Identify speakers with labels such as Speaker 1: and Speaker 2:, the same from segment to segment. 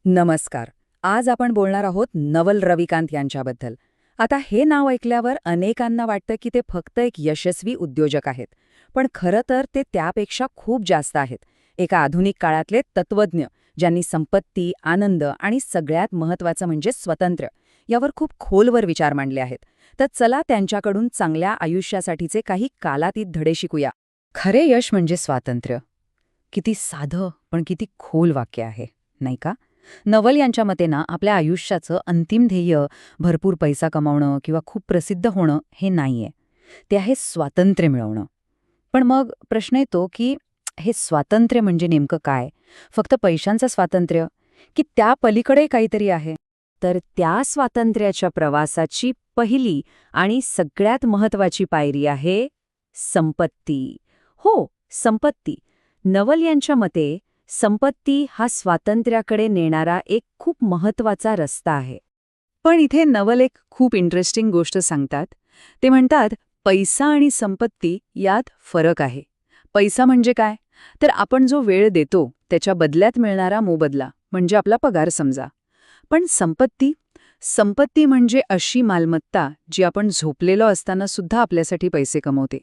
Speaker 1: नमस्कार. आज आपण बोलणार आहोत नवल रविकांत यांच्याबद्दल. आता हे नाव ऐकल्यावर अनेकांना वाटतं की ते फक्त एक यशस्वी उद्योजक आहेत. पण खरं तर ते त्यापेक्षा खूप जास्त आहेत. एका आधुनिक काळातले तत्वज्ञ, ज्यांनी संपत्ती, आनंद आणि सगळ्यात महत्त्वाचं म्हणजे स्वातंत्र्य यावर खूप खोलवर विचार मांडले आहेत. तर चला त्यांच्याकडून चांगल्या आयुष्यासाठीचे काही कालातीत धडे शिकूया. खरे यश म्हणजे स्वातंत्र्य. किती साधं पण किती खोल वाक्य आहे, नाही का? नवल यांच्या मते ना, आपल्या आयुष्याचं अंतिम ध्येय भरपूर पैसा कमावणं किंवा खूप प्रसिद्ध होणं हे नाहीये. ते आहे स्वातंत्र्य मिळवणं. पण मग प्रश्न येतो की हे स्वातंत्र्य म्हणजे नेमकं काय? फक्त पैशांचं स्वातंत्र्य की त्या पलीकडे काहीतरी आहे? तर त्या स्वातंत्र्याच्या प्रवासाची पहिली आणि सगळ्यात महत्त्वाची पायरी आहे संपत्ती. हो, संपत्ती. नवल यांच्या मते संपत्ती हा स्वातंत्र्याकडे नेणारा एक खूप महत्त्वाचा रस्ता आहे. पण इथे नवल एक खूप इंटरेस्टिंग गोष्ट सांगतात. ते म्हणतात, पैसा आणि संपत्ती यात फरक आहे. पैसा म्हणजे काय? तर आपण जो वेळ देतो त्याच्या बदल्यात मिळणारा मोबदला, म्हणजे आपला पगार समजा. पण संपत्ती म्हणजे अशी मालमत्ता जी आपण झोपलेलो असताना सुद्धा आपल्यासाठी पैसे कमवते.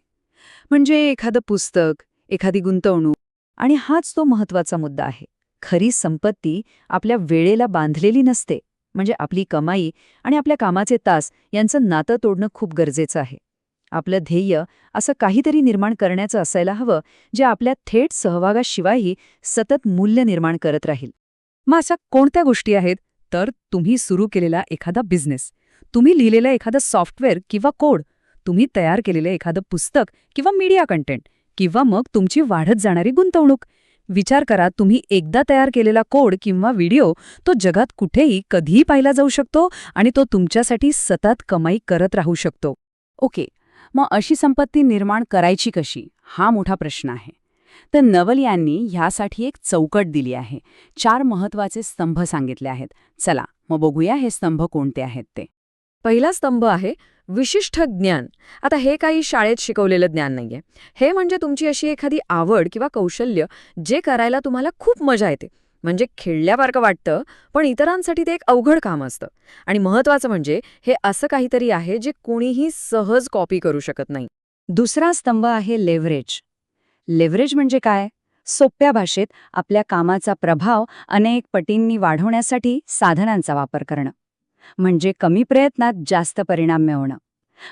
Speaker 1: म्हणजे एखादं पुस्तक, एखादी गुंतवणूक. आणि हाच तो महत्त्वाचा मुद्दा आहे. खरी संपत्ती आपल्या वेळेला बांधलेली नसते. म्हणजे आपली कमाई आणि आपल्या कामाचे तास यांचं नातं तोडणं खूप गरजेचं आहे. आपलं ध्येय असं काहीतरी निर्माण करण्याचं असायला हवं, जे आपल्या थेट सहभागाशिवायही सतत मूल्य निर्माण करत राहील. मग अशा कोणत्या गोष्टी आहेत? तर तुम्ही सुरू केलेला एखादा बिझनेस, तुम्ही लिहिलेलं एखादं सॉफ्टवेअर किंवा कोड, तुम्ही तयार केलेलं एखादं पुस्तक किंवा मीडिया कंटेंट, किंवा मग तुमची वाढत जाणारी गुंतवणूक. विचार करा, तुम्ही एकदा तयार केलेला कोड किंवा व्हिडिओ तो जगात कुठेही कधीही पाहिला जाऊ शकतो आणि तो तुमच्यासाठी सतत कमाई करत राहू शकतो. ओके, मग अशी संपत्ती निर्माण करायची कशी? हा मोठा प्रश्न आहे. तर नवल यांनी ह्यासाठी एक चौकट दिली आहे. 4 महत्त्वाचे स्तंभ सांगितले आहेत. चला मग बघूया हे स्तंभ कोणते आहेत ते. पहिला स्तंभ आहे विशिष्ट ज्ञान. आता हे काही शाळेत शिकवलेलं ज्ञान नाहीये. हे म्हणजे तुमची अशी एखादी आवड किंवा कौशल्य जे करायला तुम्हाला खूप मजा येते. म्हणजे खेळल्यासारखं वाटतं, पण इतरांसाठी ते एक अवघड काम असतं. आणि महत्त्वाचं म्हणजे हे असं काहीतरी आहे जे कोणीही सहज कॉपी करू शकत नाही. दुसरा स्तंभ आहे लेव्हरेज. लेव्हरेज म्हणजे काय? सोप्या भाषेत आपल्या कामाचा प्रभाव अनेक पटींनी वाढवण्यासाठी साधनांचा वापर करणं. म्हणजे कमी प्रयत्नात जास्त परिणाम मिळवणं.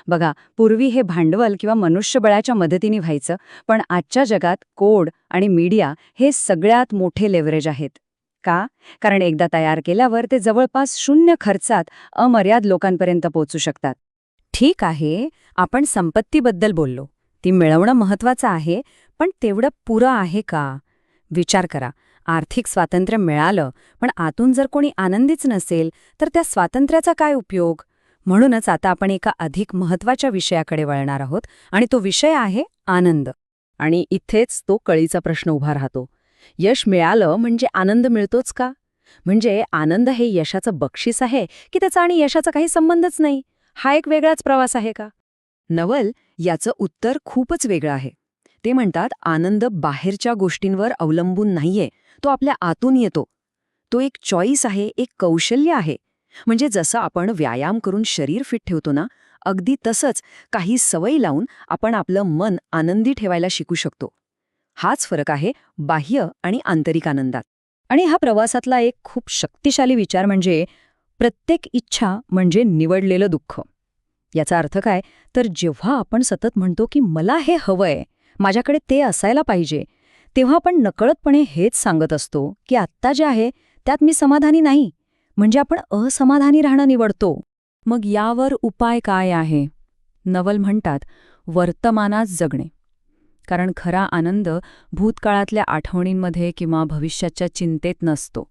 Speaker 1: बघा, पूर्वी हे भांडवल किंवा मनुष्यबळाच्या मदतीने व्हायचं, पण आजच्या जगात कोड आणि मीडिया हे सगळ्यात मोठे लेव्हरेज आहेत. का? कारण एकदा तयार केल्यावर ते जवळपास 0 खर्चात अमर्याद लोकांपर्यंत पोहोचू शकतात. ठीक आहे, आपण संपत्तीबद्दल बोललो. ती मिळवणं महत्त्वाचं आहे, पण तेवढं पुरं आहे का? विचार करा, आर्थिक स्वातंत्र्य मिळालं, पण आतून जर कोणी आनंदीच नसेल, तर त्या स्वातंत्र्याचा काय उपयोग? म्हणूनच आता आपण एका अधिक महत्त्वाच्या विषयाकडे वळणार आहोत, आणि तो विषय आहे आनंद. आणि इथेच तो कळीचा प्रश्न उभा राहतो. यश मिळालं म्हणजे आनंद मिळतोच का? म्हणजे आनंद हे यशाचं बक्षीस आहे की त्याचा आणि यशाचा काही संबंधच नाही? हा एक वेगळाच प्रवास आहे का? नवल याचं उत्तर खूपच वेगळं आहे. ते म्हणतात, आनंद बाहेरच्या गोष्टींवर अवलंबून नाहीये, तो आपल्या आतून येतो. तो एक चॉईस आहे, एक कौशल्य आहे. म्हणजे जसं आपण व्यायाम करून शरीर फिट ठेवतो ना, अगदी तसंच काही सवयी लावून आपण आपलं मन आनंदी ठेवायला शिकू शकतो. हाच फरक आहे बाह्य आणि आंतरिक आनंदात. आणि हा प्रवासातला एक खूप शक्तिशाली विचार म्हणजे प्रत्येक इच्छा म्हणजे निवडलेलं दुःख. याचा अर्थ काय? तर जेव्हा आपण सतत म्हणतो की मला हे हवंय, माझ्याकडे ते असायला पाहिजे, तेव्हा आपण नकळतपणे हेच सांगत असतो की आत्ता जे आहे त्यात मी समाधानी नाही. म्हणजे आपण असमाधानी राहणं निवडतो. मग यावर उपाय काय आहे? नवल म्हणतात, वर्तमानात जगणे. कारण खरा आनंद भूतकाळातल्या आठवणींमध्ये किंवा भविष्याच्या चिंतेत नसतो.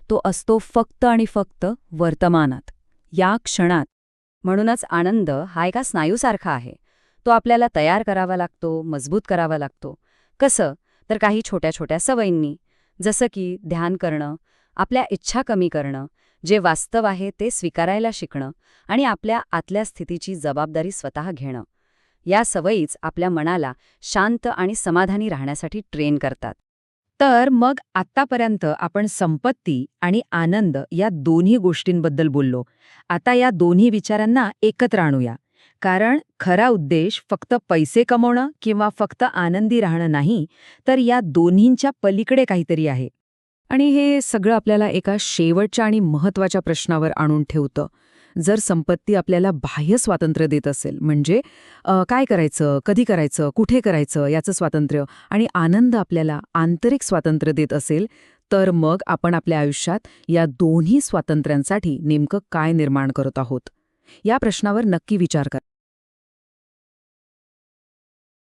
Speaker 1: तो असतो फक्त आणि फक्त वर्तमानात, या क्षणात. म्हणूनच आनंद हा एका स्नायूसारखा आहे. तो आपल्याला तयार करावा लागतो, मजबूत करावा लागतो. कसं? तर काही छोट्या छोट्या सवयींनी. जसं की ध्यान करणं, आपल्या इच्छा कमी करणं, जे वास्तव आहे ते स्वीकारायला शिकणं आणि आपल्या आतल्या स्थितीची जबाबदारी स्वतः घेणं. या सवयीच आपल्या मनाला शांत आणि समाधानी राहण्यासाठी ट्रेन करतात. तर मग आत्तापर्यंत आपण संपत्ती आणि आनंद या दोन्ही गोष्टींबद्दल बोललो. आता या दोन्ही विचारांना एकत्र आणूया. कारण खरा उद्देश फक्त पैसे कमवणं किंवा फक्त आनंदी राहणं नाही, तर या दोन्हींच्या पलीकडे काहीतरी आहे. आणि हे सगळं आपल्याला एका शेवटच्या आणि महत्त्वाच्या प्रश्नावर आणून ठेवतं. जर संपत्ती आपल्याला बाह्य स्वातंत्र्य देत असेल, म्हणजे काय करायचं, कधी करायचं, कुठे करायचं याचं स्वातंत्र्य, आणि आनंद आपल्याला आंतरिक स्वातंत्र्य देत असेल, तर मग आपण आपल्या आयुष्यात या दोन्ही स्वातंत्र्यांसाठी नेमकं काय निर्माण करत आहोत? या प्रश्नावर नक्की विचार करा.